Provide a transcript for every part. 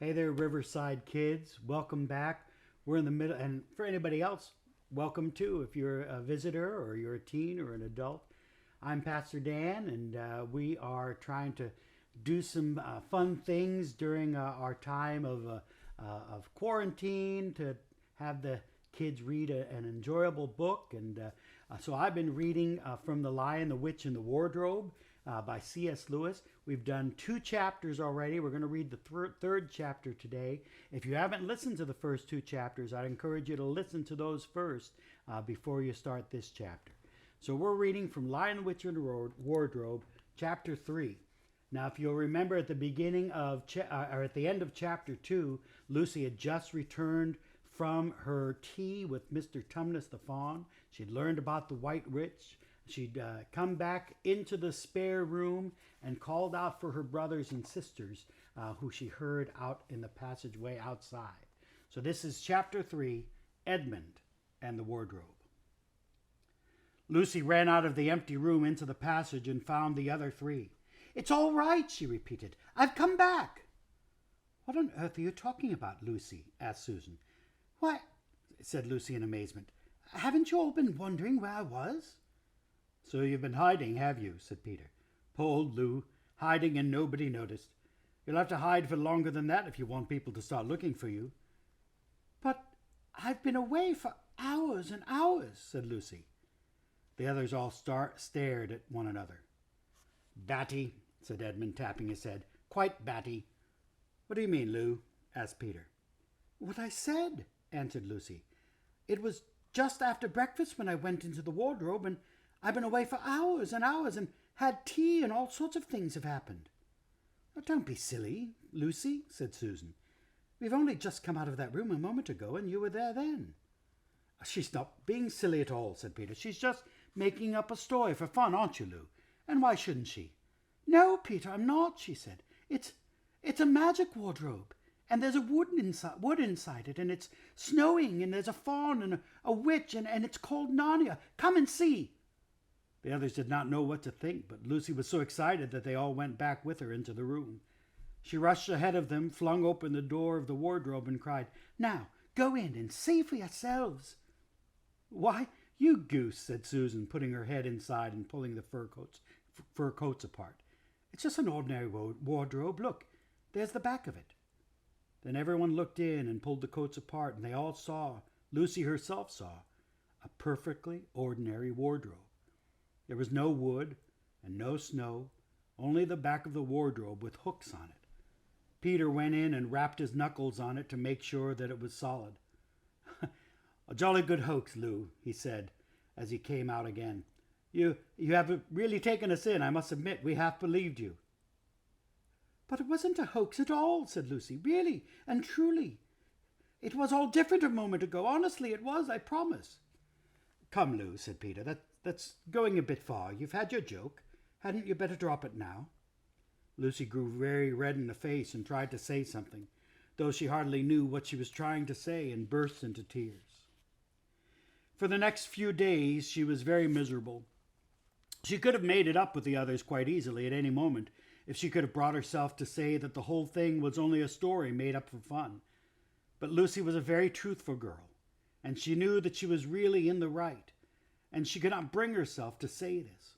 Hey there, Riverside kids. Welcome back. We're in the middle, and for anybody else, welcome too. If you're a visitor or you're a teen or an adult, I'm Pastor Dan, and we are trying to do some fun things during our time of quarantine to have the kids read an enjoyable book. And so I've been reading from The Lion, the Witch, and the Wardrobe by C.S. Lewis. We've done 2 chapters already. We're going to read the third chapter today. If you haven't listened to the first 2 chapters, I'd encourage you to listen to those first before you start this chapter. So we're reading from Lion, the Witch, and the Wardrobe, chapter 3. Now, if you'll remember at the beginning of, or at the end of chapter 2, Lucy had just returned from her tea with Mr. Tumnus the Fawn. She'd learned about the White Witch. She'd come back into the spare room and called out for her brothers and sisters who she heard out in the passageway outside. So this is chapter 3, Edmund and the Wardrobe. Lucy ran out of the empty room into the passage and found the other 3. "It's all right," she repeated. "I've come back." "What on earth are you talking about, Lucy?" asked Susan. "Why," said Lucy in amazement, "haven't you all been wondering where I was?" "So you've been hiding, have you?" said Peter. "Poor old Lou, hiding and nobody noticed. You'll have to hide for longer than that if you want people to start looking for you." "But I've been away for hours and hours," said Lucy. The others all stared at one another. "Batty," said Edmund, tapping his head. "Quite batty." "What do you mean, Lou?" asked Peter. "What I said," answered Lucy. "It was just after breakfast when I went into the wardrobe, and I've been away for hours and hours and had tea, and all sorts of things have happened." "Oh, don't be silly, Lucy," said Susan. "We've only just come out of that room a moment ago, and you were there then." "She's not being silly at all," said Peter. "She's just making up a story for fun, aren't you, Lou? And why shouldn't she?" "No, Peter, I'm not," she said. It's a magic wardrobe, and there's a wood inside it, and it's snowing, and there's a fawn and a witch, and it's called Narnia. Come and see." The others did not know what to think, but Lucy was so excited that they all went back with her into the room. She rushed ahead of them, flung open the door of the wardrobe, and cried, "Now, go in and see for yourselves." "Why, you goose," said Susan, putting her head inside and pulling the fur coats apart. "It's just an ordinary wardrobe. Look, there's the back of it." Then everyone looked in and pulled the coats apart, and they all saw, Lucy herself saw, a perfectly ordinary wardrobe. There was no wood and no snow, only the back of the wardrobe with hooks on it. Peter went in and rapped his knuckles on it to make sure that it was solid. "A jolly good hoax, Lou," he said as he came out again. You have really taken us in, I must admit. We half believed you." "But it wasn't a hoax at all," said Lucy. "Really and truly. It was all different a moment ago. Honestly, it was, I promise." "Come, Lou," said Peter. That's going a bit far. You've had your joke. Hadn't you better drop it now?" Lucy grew very red in the face and tried to say something, though she hardly knew what she was trying to say, and burst into tears. For the next few days she was very miserable. She could have made it up with the others quite easily at any moment if she could have brought herself to say that the whole thing was only a story made up for fun. But Lucy was a very truthful girl, and she knew that she was really in the right, and she could not bring herself to say this.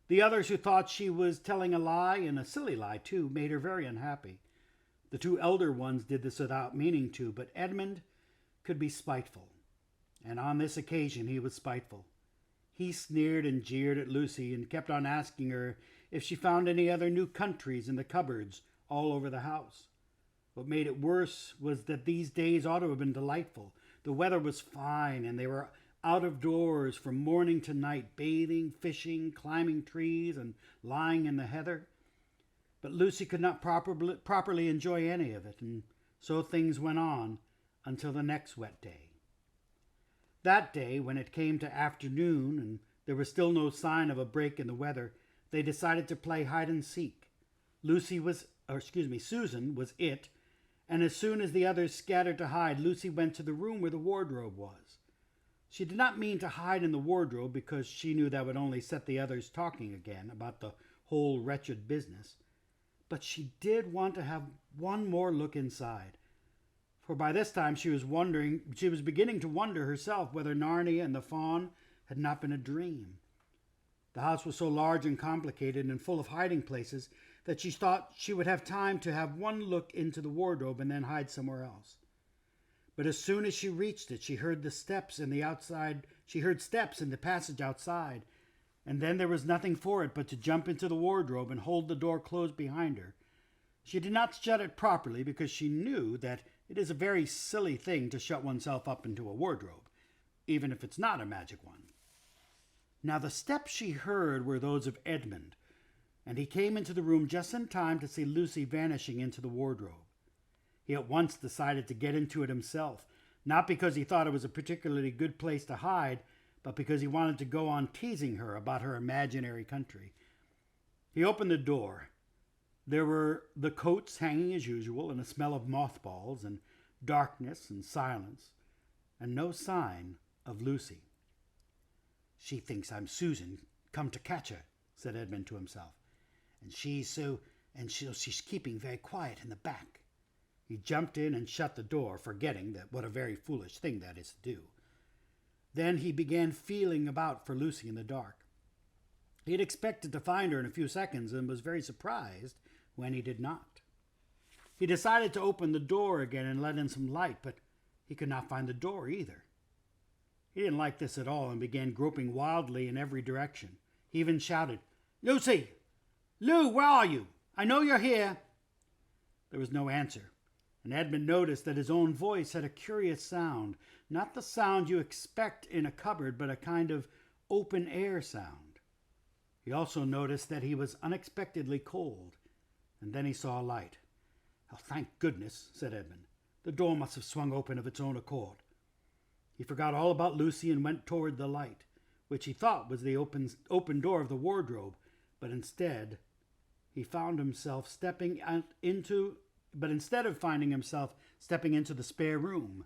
The others, who thought she was telling a lie, and a silly lie too, made her very unhappy. The 2 elder ones did this without meaning to, but Edmund could be spiteful, and on this occasion he was spiteful. He sneered and jeered at Lucy and kept on asking her if she found any other new countries in the cupboards all over the house. What made it worse was that these days ought to have been delightful. The weather was fine, and they were out of doors from morning to night, bathing, fishing, climbing trees, and lying in the heather. But Lucy could not properly enjoy any of it, and so things went on until the next wet day. That day, when it came to afternoon and there was still no sign of a break in the weather, they decided to play hide and seek. Susan was it, and as soon as the others scattered to hide, Lucy went to the room where the wardrobe was. She did not mean to hide in the wardrobe because she knew that would only set the others talking again about the whole wretched business. but she did want to have one more look inside. For by this time she was beginning to wonder herself whether Narnia and the fawn had not been a dream. The house was so large and complicated and full of hiding places that she thought she would have time to have one look into the wardrobe and then hide somewhere else. But as soon as she reached it, she heard steps in the passage outside, and then there was nothing for it but to jump into the wardrobe and hold the door closed behind her. She did not shut it properly because she knew that it is a very silly thing to shut oneself up into a wardrobe, even if it's not a magic one. Now the steps she heard were those of Edmund, and he came into the room just in time to see Lucy vanishing into the wardrobe. He at once decided to get into it himself, not because he thought it was a particularly good place to hide, but because he wanted to go on teasing her about her imaginary country. He opened the door. There were the coats hanging as usual, and a smell of mothballs, and darkness and silence, and no sign of Lucy. "She thinks I'm Susan, come to catch her," said Edmund to himself. And she's keeping very quiet in the back. He jumped in and shut the door, forgetting that what a very foolish thing that is to do. Then he began feeling about for Lucy in the dark. He had expected to find her in a few seconds and was very surprised when he did not. He decided to open the door again and let in some light, but he could not find the door either. He didn't like this at all and began groping wildly in every direction. He even shouted, "Lucy! Lou, where are you? I know you're here." There was no answer, and Edmund noticed that his own voice had a curious sound, not the sound you expect in a cupboard, but a kind of open-air sound. He also noticed that he was unexpectedly cold, and then he saw a light. "Oh, thank goodness," said Edmund. "The door must have swung open of its own accord." He forgot all about Lucy and went toward the light, which he thought was the open door of the wardrobe, but instead instead of finding himself stepping into the spare room,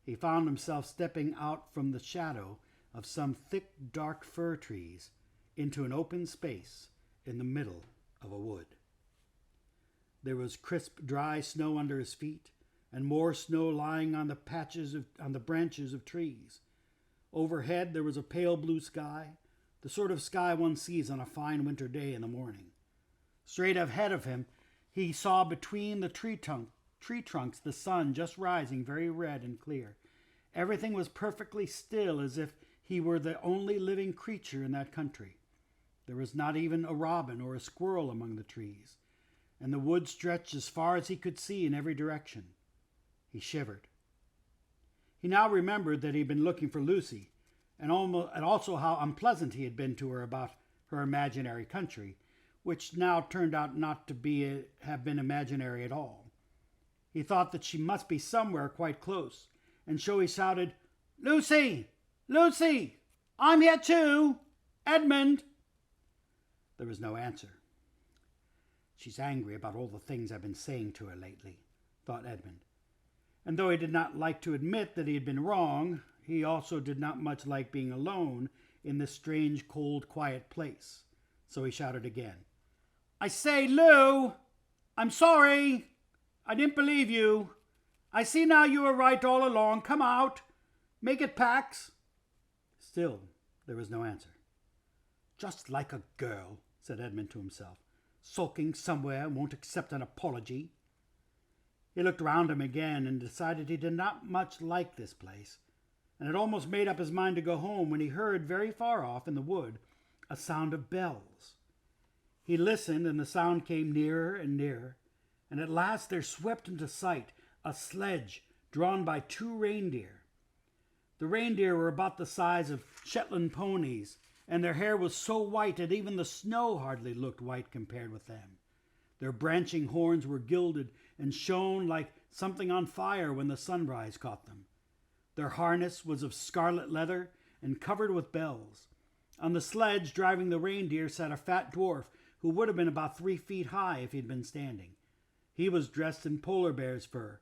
he found himself stepping out from the shadow of some thick, dark fir trees into an open space in the middle of a wood. There was crisp, dry snow under his feet, and more snow lying on the branches of trees. Overhead there was a pale blue sky, the sort of sky one sees on a fine winter day in the morning. Straight ahead of him, he saw between the tree trunks the sun just rising, very red and clear. Everything was perfectly still, as if he were the only living creature in that country. There was not even a robin or a squirrel among the trees, and the wood stretched as far as he could see in every direction. He shivered. He now remembered that he had been looking for Lucy, and also how unpleasant he had been to her about her imaginary country, which now turned out not to have been imaginary at all. He thought that she must be somewhere quite close, and so he shouted, "Lucy! Lucy! I'm here too! Edmund!" There was no answer. "She's angry about all the things I've been saying to her lately," thought Edmund. And though he did not like to admit that he had been wrong, he also did not much like being alone in this strange, cold, quiet place. So he shouted again, "I say, Lou! I'm sorry! I didn't believe you! I see now you were right all along. Come out! Make it Pax!" Still, there was no answer. "Just like a girl," said Edmund to himself, "sulking somewhere and won't accept an apology." He looked round him again and decided he did not much like this place, and had almost made up his mind to go home when he heard, very far off in the wood, a sound of bells. He listened, and the sound came nearer and nearer, and at last there swept into sight a sledge drawn by 2 reindeer. The reindeer were about the size of Shetland ponies, and their hair was so white that even the snow hardly looked white compared with them. Their branching horns were gilded and shone like something on fire when the sunrise caught them. Their harness was of scarlet leather and covered with bells. On the sledge driving the reindeer sat a fat dwarf who would have been about 3 feet high if he had been standing. He was dressed in polar bear's fur,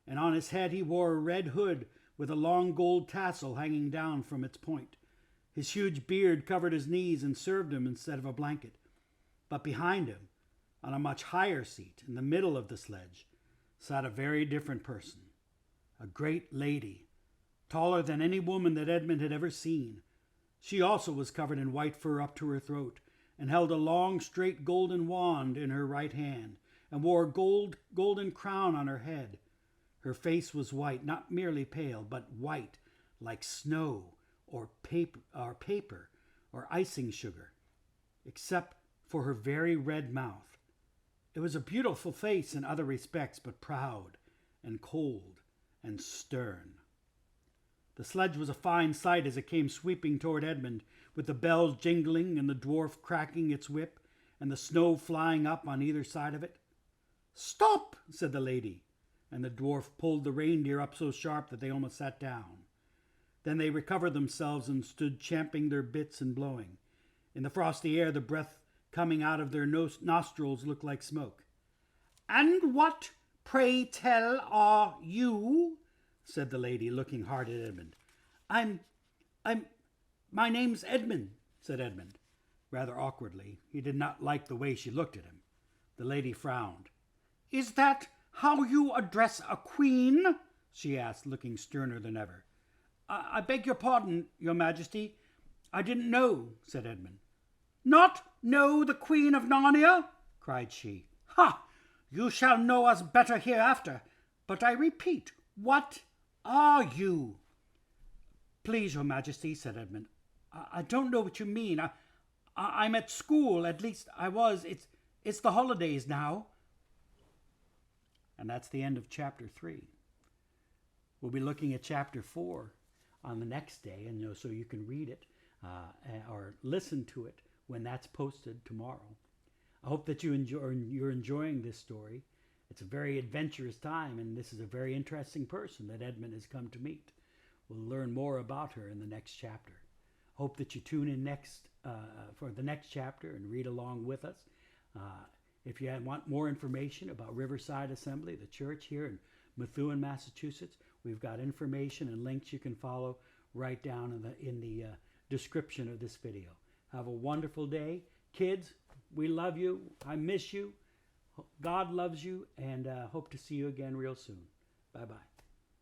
and on his head he wore a red hood with a long gold tassel hanging down from its point. His huge beard covered his knees and served him instead of a blanket. But behind him, On a much higher seat, in the middle of the sledge, sat a very different person. A great lady, taller than any woman that Edmund had ever seen. She also was covered in white fur up to her throat, and held a long, straight golden wand in her right hand, and wore a golden crown on her head. Her face was white, not merely pale, but white, like snow or paper or icing sugar, except for her very red mouth. It was a beautiful face in other respects, but proud and cold and stern. The sledge was a fine sight as it came sweeping toward Edmund, with the bells jingling and the dwarf cracking its whip and the snow flying up on either side of it. "Stop!" said the lady, and the dwarf pulled the reindeer up so sharp that they almost sat down. Then they recovered themselves and stood champing their bits and blowing. In the frosty air, the breath coming out of their nostrils looked like smoke. "And what, pray tell, are you?" said the lady, looking hard at Edmund. My name's Edmund," said Edmund, rather awkwardly. He did not like the way she looked at him. The lady frowned. "Is that how you address a queen?" she asked, looking sterner than ever. I beg your pardon, your majesty. I didn't know," said Edmund. "Not know the Queen of Narnia?" cried she. "Ha! You shall know us better hereafter. But I repeat, what are you?" "Please, your majesty," said Edmund, I don't know what you mean. I'm at school. At least I was. It's the holidays now." And that's the end of chapter 3. We'll be looking at chapter 4 on the next day, and so you can read it or listen to it when that's posted tomorrow. I hope that you're enjoying this story. It's a very adventurous time, and this is a very interesting person that Edmund has come to meet. We'll learn more about her in the next chapter. Hope that you tune in next for the next chapter and read along with us. If you want more information about Riverside Assembly, the church here in Methuen, Massachusetts, we've got information and links you can follow right down in the description of this video. Have a wonderful day. Kids, we love you. I miss you. God loves you, and hope to see you again real soon. Bye-bye.